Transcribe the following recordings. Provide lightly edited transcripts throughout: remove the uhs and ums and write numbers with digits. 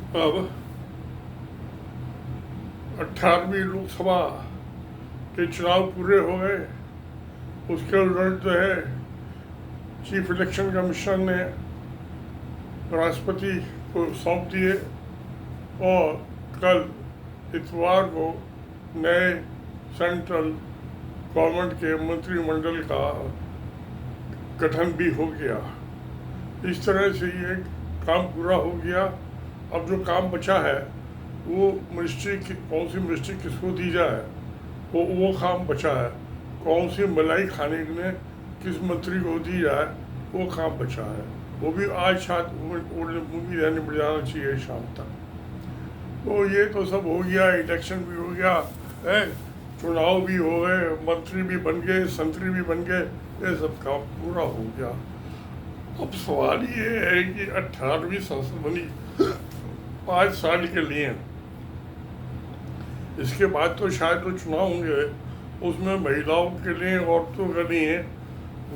अब 18वीं लोकसभा के चुनाव पूरे हो गए। उसके रिजल्ट जो है चीफ इलेक्शन कमीशन ने राष्ट्रपति को सौंप दिए और कल इतवार को नए सेंट्रल गवर्नमेंट के मंत्रिमंडल का गठन भी हो गया। इस तरह से ये काम पूरा हो गया। अब जो काम बचा है वो मिनिस्ट्री कौन सी मिनिस्ट्री किसको दी जाए वो काम बचा है। कौन सी मलाई खाने में किस मंत्री को दी जाए वो काम बचा है। वो भी आज शायद मूवी रहने पड़ जाना चाहिए शाम तक। तो ये तो सब हो गया, इलेक्शन भी हो गया है, चुनाव भी हो गए, मंत्री भी बन गए, संतरी भी बन गए, ये सब काम पूरा हो गया। अब सवाल ये है कि 18वीं संसद बनी 5 साल के लिए। इसके बाद तो शायद तो चुनाव होंगे, उसमें महिलाओं के लिए, औरतों के लिए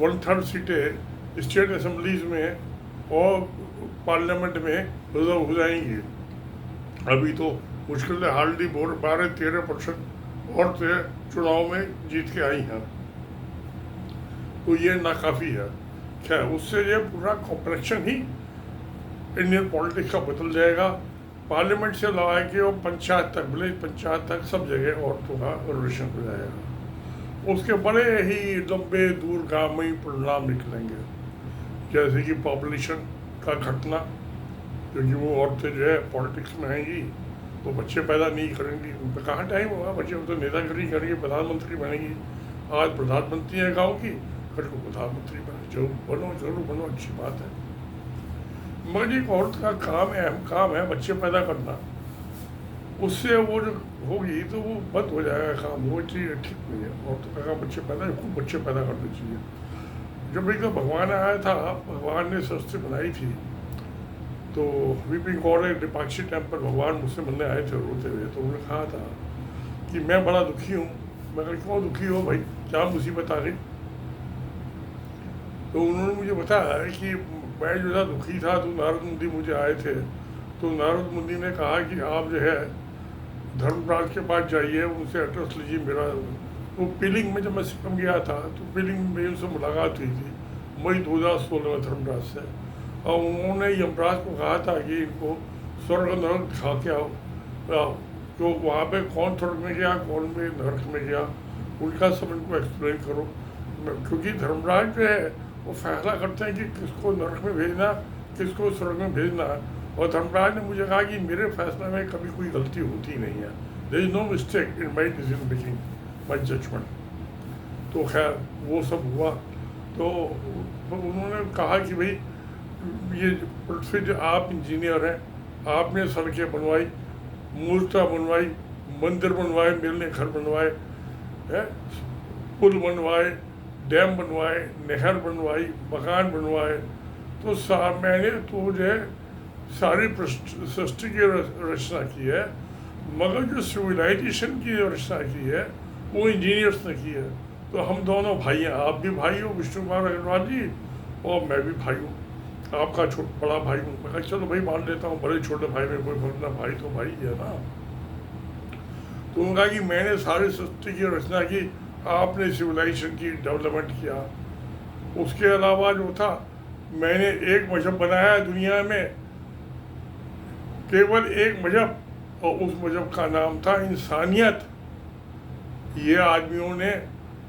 1/3 सीटें स्टेट असेंबलीज में और पार्लियामेंट में रिजर्व हो जाएंगी। अभी तो मुश्किल से हार्डली 12-13% औरतें चुनाव में जीत के आई हैं, तो ये नाकाफ़ी है। क्या उससे ये पूरा कॉम्प्लेक्शन ही इंडियन पॉलिटिक्स का बदल जाएगा। पार्लियामेंट से लगा के और पंचायत तक, विलेज पंचायत तक सब जगह औरतों का रिजर्वेशन हो जाएगा। उसके बड़े ही लंबे दूरगामी परिणाम निकलेंगे, जैसे कि पॉपुलेशन का घटना, क्योंकि वो औरतें जो है पॉलिटिक्स में आएंगी तो बच्चे पैदा नहीं करेंगी। उन पर कहाँ टाइम होगा, बच्चे तो नेतागिरी करेंगे, प्रधानमंत्री बनेंगी। आज प्रधानमंत्री है गाँव की, कल को प्रधानमंत्री बने, जो बनो जरूर बनो, अच्छी बात है। मगर एक औरत का काम है, अहम काम है बच्चे पैदा करना। उससे वो जो होगी तो वो बंद हो जाएगा काम, वो चीज़ ठीक नहीं है। औरतों का काम बच्चे पैदा, खूब बच्चे पैदा करने चाहिए। जब एक तो भगवान आया था, भगवान ने सृष्टि बनाई थी, तो वीपिंग गॉड डिपाक्षी टेम्पल भगवान मुझसे मिलने आए थे रोते हुए। तो उन्होंने कहा था कि मैं बड़ा दुखी हूँ। मैं कहा क्यों दुखी हो भाई, क्या मुसीबत आ गई? तो उन्होंने मुझे बताया कि मैं जो था दुखी था, तो नारद मुनि मुझे आए थे। तो नारद मुनि ने कहा कि आप जो है धर्मराज के पास जाइए, उनसे एड्रेस लीजिए मेरा। तो पीलिंग में जब मैं सिक्किम गया था तो पीलिंग में उनसे मुलाकात हुई थी मई 2016 में धर्मराज से। और उन्होंने यमराज को कहा था कि इनको स्वर्ग नरक दिखा के आओ, तो वहाँ पे कौन स्वर्ग में गया, कौन में नरक में गया, उनका सब इनको एक्सप्लेन करो। क्योंकि धर्मराज जो है वो फैसला करते हैं कि किसको नरक में भेजना, किसको स्वर्ग में भेजना है। और धर्मराज ने मुझे कहा कि मेरे फैसले में कभी कोई गलती होती नहीं है, there is no mistake in my decision making, my judgement. तो खैर वो सब हुआ। तो उन्होंने कहा कि भाई ये पृथ्वी, आप इंजीनियर हैं, आपने सड़कें बनवाई, मूर्तियाँ बनवाई, मंदिर बनवाए, मेरे घर बनवाए, पुल बनवाए, डैम बनवाए, नहर बनवाई, मकान बनवाए। तो मैंने तो जो है सारी सृष्टि की रचना की है, मगर जो सिविलाइजेशन की रचना की है वो इंजीनियर्स ने की है। तो हम दोनों भाई हैं, आप भी भाई हो विष्णु कुमार अग्रवाल जी, और मैं भी भाई हूँ, आपका बड़ा भाई हूँ। मैं कहा चलो भाई मान लेता हूँ, बड़े छोटे भाई में कोई फर्क ना, भाई तो भाई है ना। तो उन्होंने कहा कि मैंने सारी सृष्टि की रचना की, आपने सिविलाइजेशन की डेवलपमेंट किया। उसके अलावा जो था, मैंने एक मजहब बनाया दुनिया में, केवल एक मजहब, और उस मजहब का नाम था इंसानियत। ये आदमियों ने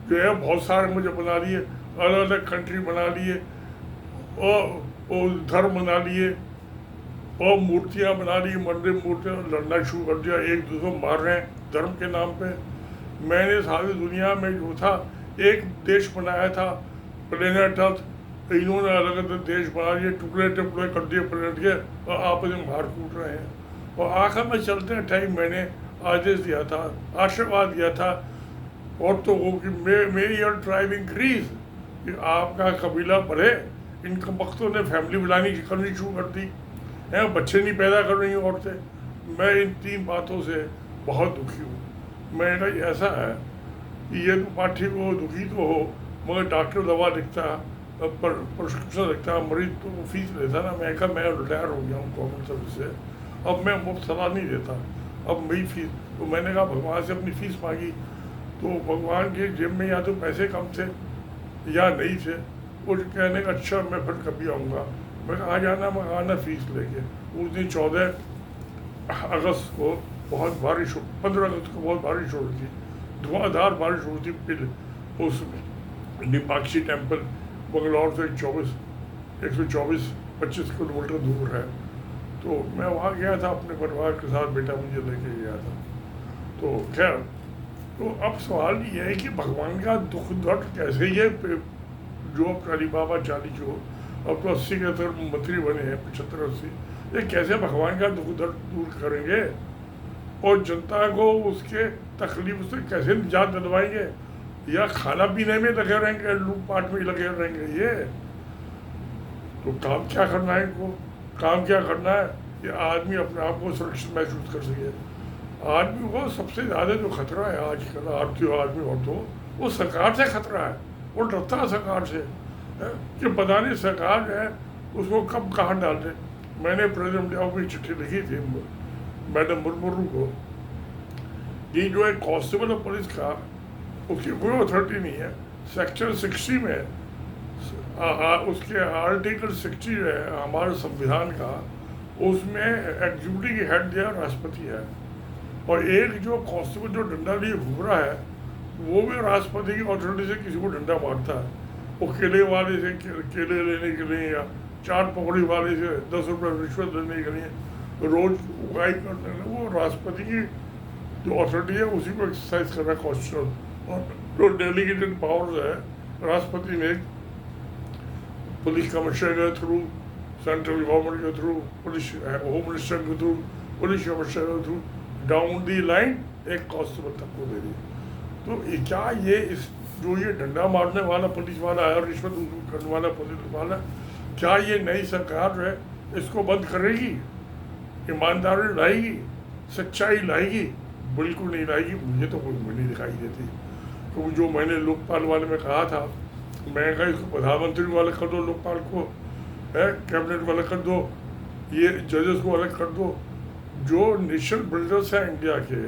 जो है बहुत सारे मजहब बना लिए, अलग अलग कंट्री बना लिए, और धर्म बना लिए, और मूर्तियाँ बना ली, मंदिर मूर्तियाँ, लड़ना शुरू कर दिया, एक दूसरे को मार रहे हैं धर्म के नाम पे। मैंने सारी दुनिया में जो था एक देश बनाया था, प्लेनेट अर्थ। इन्होंने अलग अलग देश बना लिए, टुकड़े टुकड़े कर दिए प्लेनेट के, और आपस में मार कूट रहे हैं। और आखिर में चलते टाइम मैंने आदेश दिया था, आशीर्वाद दिया था, और तो वो कि मे योर ट्राइब इंक्रीज, कि आपका कबीला बढ़े। इन वक्तों ने फैमिली बनानी करनी शुरू कर दी है, बच्चे नहीं पैदा कर रही औरतें। मैं इन 3 बातों से बहुत दुखी हूँ। मेरा ऐसा है कि ये तो पार्टी को दुखी तो हो, मगर डॉक्टर दवा लिखता, प्रिस्क्रिप्शन लिखता, मरीज तो फीस लेता ना। मैं कहा मैं रिटायर हो गया हूँ गवर्नमेंट सर्विस से, अब मैं मुफ्त सलाह नहीं देता, अब मेरी फीस। तो मैंने कहा भगवान से अपनी फ़ीस मांगी, तो भगवान के जेब में या तो पैसे कम थे या नहीं थे। वो कहने का अच्छा मैं फिर कभी आऊँगा। मैं कहा आ जाना, मैं आना फ़ीस लेके। उस दिन 14 अगस्त को बहुत बारिश 15 अगस्त को बहुत बारिश हो रही थी, धुआंधार बारिश हो रही थी। फिर उस निपाक्षी टेम्पल बंगलौर से 124-25 किलोमीटर दूर है। तो मैं वहाँ गया था अपने परिवार के साथ, बेटा मुझे लेके गया था। तो खैर, तो अब सवाल ये है कि भगवान का दुख दर्द कैसे ये जो अली बाबा 40 जो अब तो 80 के तरफ मंत्री बने हैं, 75-80, ये कैसे भगवान का दुख दर्द दूर करेंगे और जनता को उसके तकलीफ से कैसे निजात दिलवाएंगे, या खाना पीने में लगे रहेंगे, लूटपाट में लगे रहेंगे। ये तो काम क्या करना है इनको, काम क्या करना है कि आदमी अपने आप को सुरक्षित महसूस कर सके। आदमी को सबसे ज़्यादा जो खतरा है आजकल आरती आदमी और तो वो सरकार से खतरा है। वो डरता है सरकार से कि पता नहीं सरकार है उसको कब कहाँ डाल दे। मैंने प्रेसिडेंट इंडिया को चिट्ठी लिखी थी मैडम मुर्मू को कि जो एक कांस्टेबल ऑफ पुलिस का उसकी कोई अथॉरिटी नहीं है। सेक्शन 60 में उसके आर्टिकल 60 है हमारे संविधान का, उसमें एग्जीक्यूटिव हेड दिया राष्ट्रपति है, और एक जो कांस्टेबल जो डंडा लिए घूम रहा है वो भी राष्ट्रपति की अथॉरिटी से किसी को डंडा मारता है। वो केले वाले से केले लेने के लिए या चाट पकौड़ी वाले से 10 रुपये रिश्वत लेने के लिए रोज उगाई करने के लिए वो राष्ट्रपति की जो अथॉरिटी है उसी को एक्सरसाइज कर रहा है कॉन्स्टिट्यूशन। और जो डेलीगेटेड पावर्स है राष्ट्रपति ने पुलिस कमिश्नर के थ्रू, सेंट्रल गवर्नमेंट के थ्रू, पुलिस होम मिनिस्टर के थ्रू, पुलिस कमिश्नर के थ्रू, डाउन दी लाइन एक कांस्टेबल तक को दे दी। तो क्या ये इस जो ये डंडा मारने वाला पुलिस वाला है और रिश्वत करने वाला पुलिस वाला, क्या ये नई सरकार है इसको बंद करेगी, ईमानदारी लाएगी, सच्चाई लाएगी? बिल्कुल नहीं लाएगी। मुझे तो कोई नहीं दिखाई देती। तो जो मैंने लोकपाल वाले में कहा था, मैं कहा इसको प्रधानमंत्री को अलग कर दो, लोकपाल को है कैबिनेट को अलग कर दो, ये जजेस को अलग कर दो। जो नेशनल बिल्डर्स हैं इंडिया के,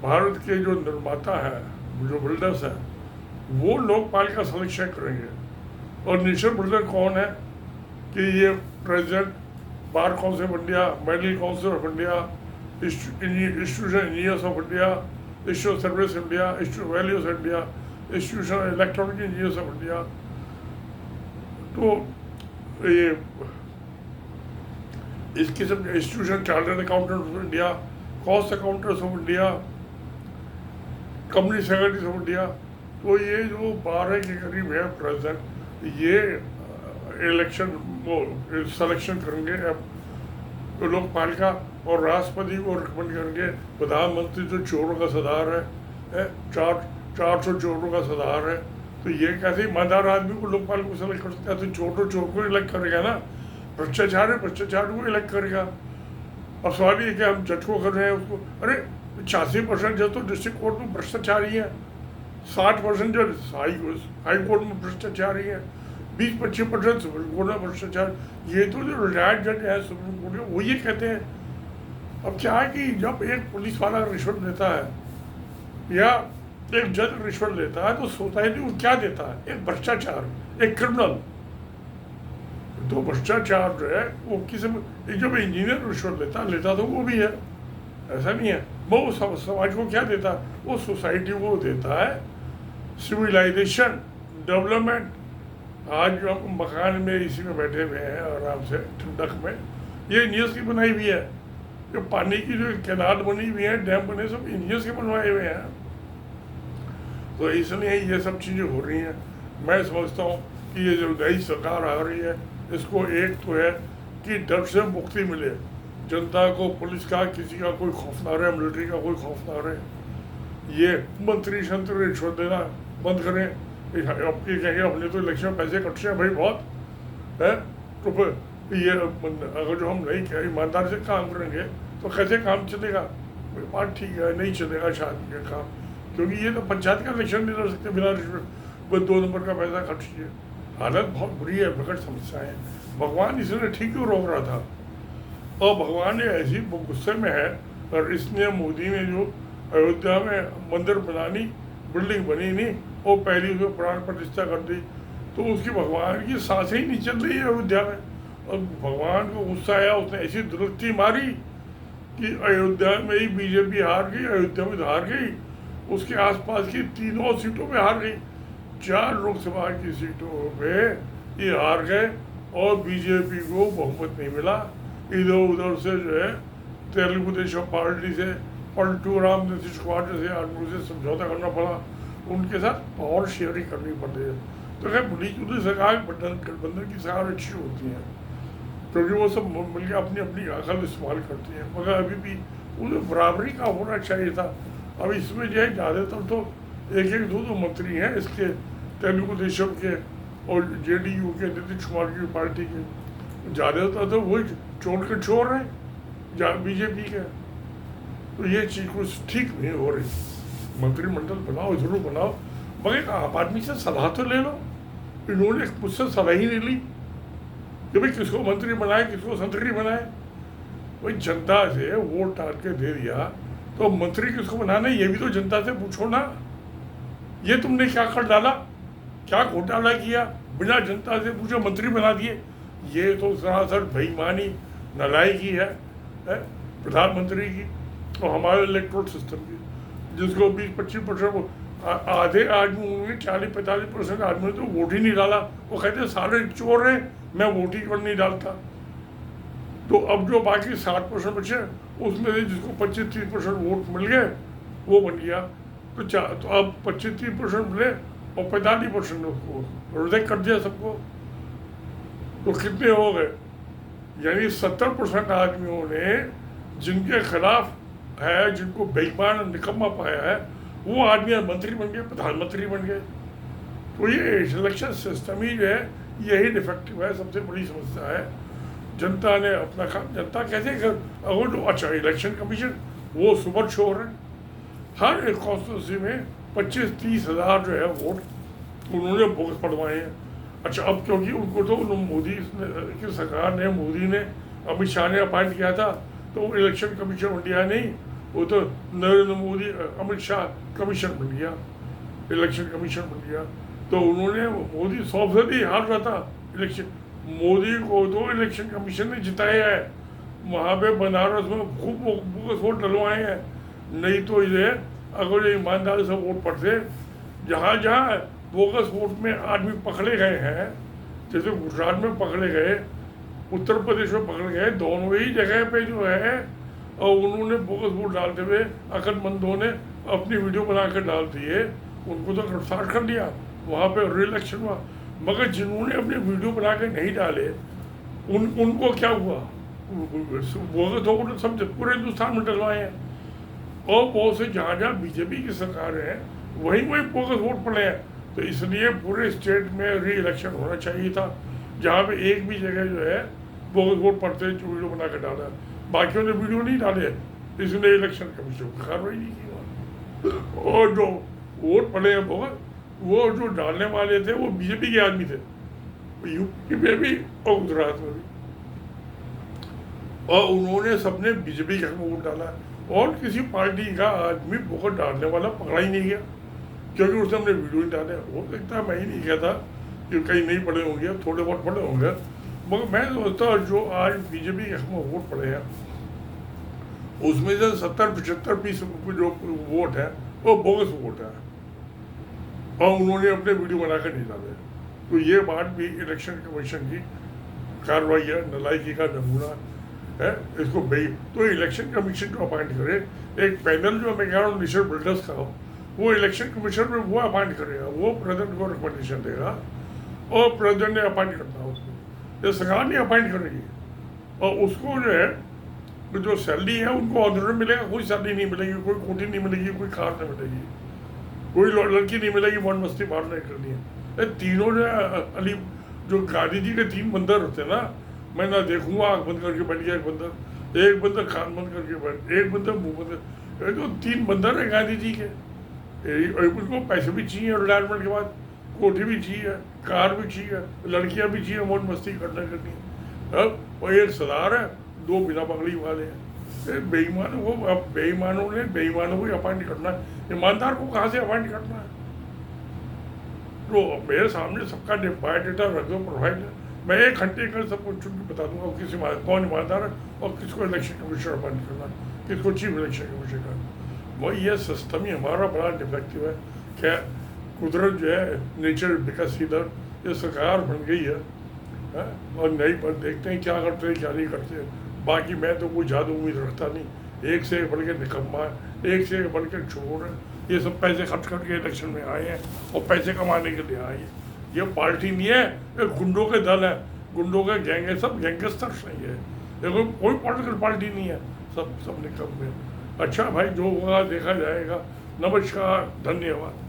भारत के जो निर्माता हैं, जो बिल्डर्स हैं, वो लोकपाल का सलेक्शन करेंगे। और नेशनल बिल्डर कौन है कि ये president, bar council of India, medical council of India, institution engineers of India, institute service India, institute values India, institution electronic engineers of India. तो ये इस किस्म के institution, chartered accountant of India, cost accountants of India, company secretaries of India. तो ये जो 12 के करीब है प्रेजेंट, ये इलेक्शन वो सिलेक्शन करेंगे तो लोकपाल का, और राष्ट्रपति को रिकमेंड करेंगे। प्रधानमंत्री जो चोरों का सरदार है, 400 चोरों का सरदार है, तो ये कैसे ईमानदार आदमी को लोकपाल को सेलेक्ट कर सकता है? तो चोर को इलेक्ट करेगा ना। भ्रष्टाचार है, भ्रष्टाचार को इलेक्ट करेगा। अब सवाल ये कि हम जज को कर रहे हैं उसको, अरे 86% जज तो डिस्ट्रिक्ट कोर्ट में भ्रष्टाचारी है, 60% जज हाई कोर्ट में भ्रष्टाचारी है, 20-25% सुप्रीम कोर्ट में भ्रष्टाचार। ये तो जो रिटायर्ड जज है सुप्रीम कोर्ट में वो ये कहते हैं। अब क्या है कि जब एक पुलिस वाला रिश्वत लेता है या एक जज रिश्वत लेता है तो सोसाइटी को क्या देता है? एक भ्रष्टाचार, एक क्रिमिनल। तो भ्रष्टाचार जो है वो किसी जब इंजीनियर रिश्वत लेता तो वो भी है, ऐसा नहीं है। वो समाज को क्या देता है? वो सोसाइटी को देता है सिविलाइजेशन, डेवलपमेंट। आज जो हम मकान में इसी में बैठे हुए हैं आराम से ठंडक में, ये इंजीनियर्स की बनाई हुई है। जो पानी की जो कैनाल बनी हुई है, डैम बने, सब इंजीनियर्स के बनवाए हुए हैं। तो इसलिए ये सब चीज़ें हो रही हैं। मैं समझता हूँ कि ये जो नई सरकार आ रही है, इसको एक तो है कि डर से मुक्ति मिले जनता को, पुलिस का किसी का कोई खौफ ना रहे, मिलिट्री का कोई खौफ ना रहे। ये मंत्री शंत्र रिश्वत देना बंद करें। अब ये कहेंगे हमने तो इलेक्शन में पैसे कटते हैं भाई बहुत है, तो फिर ये अगर जो हम नहीं ईमानदारी से काम करेंगे तो कैसे काम चलेगा? बात ठीक है, नहीं चलेगा शादी का काम, क्योंकि ये तो पंचायत का इलेक्शन नहीं लड़ सकते बिना रिश्वत, वो 2 नंबर का पैसा खर्चिए। हालत बहुत बुरी है, विकट समस्या है। भगवान इसने ठीक क्यों रोक रहा था? और भगवान ने ऐसी वो गुस्से में है, और इसने मोदी ने जो अयोध्या में मंदिर बनानी, बिल्डिंग बनी नहीं, वो पहली उसमें प्राण प्रतिष्ठा कर दी, तो उसकी भगवान की सांसें ही नहीं चल रही है अयोध्या में। और भगवान को गुस्सा आया, उसने ऐसी दुरुस्ती मारी कि अयोध्या में ही बीजेपी हार गई, अयोध्या में तो हार गई, उसके आसपास की तीनों सीटों पे हार गई। 4 लोकसभा की सीटों पे ये हार गए और बीजेपी को बहुमत नहीं मिला। इधर उधर से जो है तेलुगु देशम पार्टी से, पलटू राम नीतीश कुमार जैसे आदमी से समझौता करना पड़ा, उनके साथ पावर शेयरिंग करनी पड़ती है। तो खैर मिली सरकार गठबंधन की सरकार अच्छी होती है, क्योंकि वो सब मिलकर अपनी अपनी अकल इस्तेमाल करती है, मगर अभी भी उन्हें बराबरी का होना चाहिए था। अब इसमें जो है ज़्यादातर तो एक एक दो मंत्री हैं इसके, तेलुगु देशम के और जेडीयू के, नीतीश कुमार की पार्टी के, ज़्यादातर तो वही चोर के चोर हैं जहाँ बीजेपी के। तो ये चीज़ कुछ ठीक नहीं हो रही। मंत्रिमंडल बनाओ, जरूर बनाओ, मगर आप आदमी से सलाह तो ले लो। इन्होंने मुझसे सलाह ही नहीं ली कि भाई किसको मंत्री बनाए, किसको संतरी बनाए। भाई जनता से वोट डाल के दे दिया, तो मंत्री किसको बनाना है ये भी तो जनता से पूछो ना। ये तुमने क्या कर डाला, क्या घोटाला किया, बिना जनता से पूछे मंत्री बना दिए। ये तो सरासर बेईमानी, नालायकी है प्रधानमंत्री की और हमारे इलेक्टोरल सिस्टम की, जिसको 20-25% आधे आदमियों में 40-45% आदमी तो वोट ही नहीं डाला। वो कहते सारे चोर हैं, मैं वोट ही कर नहीं डालता। तो अब जो बाकी 60% बचे, उसमें से जिसको 25-30% वोट मिल गए वो बन गया। तो अब 25-30% मिले और 45% ने उसको रिजेक्ट कर दिया सबको। तो कितने हो गए, यानी 70% आदमियों ने जिनके खिलाफ है, जिनको बेईमान निकम्मा पाया है, वो आदमी मंत्री बन गए, प्रधानमंत्री बन गए। तो ये इलेक्शन सिस्टम ही जो है यही डिफेक्टिव है, सबसे बड़ी समस्या है। जनता ने अपना काम जनता कैसे कर, अगर जो अच्छा इलेक्शन कमीशन वो सुपर शोर है, हर एक कॉन्स्टिट्यूंसी में 25-30 हज़ार जो है वोट उन्होंने बोगस पड़वाए हैं। अच्छा अब क्योंकि उनको तो मोदी की सरकार ने, मोदी ने, अमित शाह ने अपॉइंट किया था, तो इलेक्शन कमीशन बन गया नहीं, वो तो नरेंद्र मोदी अमित शाह कमीशन बन गया, इलेक्शन कमीशन बन गया। तो उन्होंने, मोदी 100% हार रहा था इलेक्शन, मोदी को तो इलेक्शन कमीशन ने जिताया है। वहाँ पे बनारस में खूब बोगस वोट डलवाए हैं, नहीं तो ये अगर ईमानदारी से वोट पड़ते, जहाँ जहाँ बोगस वोट में आदमी पकड़े गए हैं, जैसे गुजरात में पकड़े गए, उत्तर प्रदेश में पकड़े गए, दोनों ही जगह पे जो है, और उन्होंने बोगस वोट डालते हुए अकलमंदों ने अपनी वीडियो बना कर डाल दिए, उनको तो गिरफ्तार कर लिया, वहाँ पे री इलेक्शन हुआ। मगर जिन्होंने अपने वीडियो बना के नहीं डाले उनको क्या हुआ, बोगस वोट सब पूरे हिंदुस्तान में डलवाए हैं। और बहुत से जहाँ जहाँ बीजेपी की सरकार है वहीं बोगस वोट पड़े हैं। तो इसलिए पूरे स्टेट में री इलेक्शन होना चाहिए था, जहाँ पे एक भी जगह जो है बोगस वोट पड़ते जो वीडियो बना के डाला, बाकियों ने वीडियो नहीं डाले, इसलिए इलेक्शन कमीशन की कार्रवाई नहीं की। और जो वोट पड़े हैं बोगस, वो जो डालने वाले थे वो बीजेपी के आदमी थे, यूपी में भी और गुजरात में भी, और उन्होंने सबने बीजेपी के वोट डाला, और किसी पार्टी का आदमी वोट डालने वाला पकड़ा ही नहीं गया, क्योंकि उसने हमने वीडियो नहीं डाले। हो सकता है मैं ही नहीं कहता कि कहीं नहीं पड़े होंगे, थोड़े बहुत पड़े होंगे, मगर मैं सोचता जो आज बीजेपी के वोट पड़े हैं उसमें से 70-75% जो वोट है वो बोगस वोट है, और उन्होंने अपने वीडियो बनाकर नहीं डाले। तो ये बात भी इलेक्शन कमीशन की कार्रवाई है, नालायकी का नमूना है। इसको तो इलेक्शन कमीशन को अपॉइंट करे, एक पैनल जो मैं कह रहा हूँ नेशनल बिल्डर्स का हो, वो इलेक्शन कमीशन में वो अपॉइंट करेगा, वो प्रेसिडेंट को रिकमेंडेशन देगा और प्रेसिडेंट ने अपॉइंट करना है उसको, ये सरकार नहीं अपॉइंट करेगी। और उसको जो है जो सैलरी है उनको ऑर्डर मिलेगा, कोई सैलरी नहीं मिलेगी, कोई कोठी नहीं मिलेगी, कोई कार नहीं मिलेगी, कोई लड़की नहीं मिलेगी वन मस्ती बाहर नहीं करनी है। तीनों जो है अली जो गांधी जी के 3 बंदर होते हैं ना, मैं ना देखूंगा आँख बंद करके बैठ गया एक बंदर, एक बंदर कान बंद करके बैठ, एक बंदर मुँह बंद, जो 3 बंदर है गांधी जी के, उनको पैसे भी चाहिए रिटायरमेंट के बाद, कोठी भी चाहिए, कार भी चाहिए, लड़कियाँ भी चाहिए, मौज मस्ती करनी है। और एक सरदार है 2 बिना पगड़ी वाले हैं। ये बेईमान, वो अब बेईमानों ने बेईमानों को अपॉइंट करना है, ईमानदार को कहाँ से अपॉइंट करना है? तो मेरे सामने सबका बायोडेटा रख दो, प्रोफाइल है, मैं 1 घंटे का सबको चुन के बता दूंगा किसी कौन ईमानदार है और किसको इलेक्शन कमीशन अपॉइंट करना है, किसको चीफ इलेक्शन कमीशन करना। वही ये सिस्टम ही हमारा बड़ा डिफेक्टिव है। क्या कुदरत जो है, नेचर बिकॉज इधर ये सरकार बन गई है, और नई पर देखते हैं क्या करते हैं क्या नहीं करते। बाकी मैं तो कोई ज़्यादा उम्मीद रखता नहीं, एक से बढ़ के निकम्मा है, एक से बढ़ के चोर है। ये सब पैसे खर्च करके इलेक्शन में आए हैं और पैसे कमाने के लिए आए हैं। ये पार्टी नहीं है, ये गुंडों के दल है, गुंडों के गैंग है, सब गैंगस्टर्स नहीं है, ये कोई पॉलिटिकल पार्टी नहीं है, सब निकम्मे। अच्छा भाई, जो होगा देखा जाएगा। नमस्कार, धन्यवाद।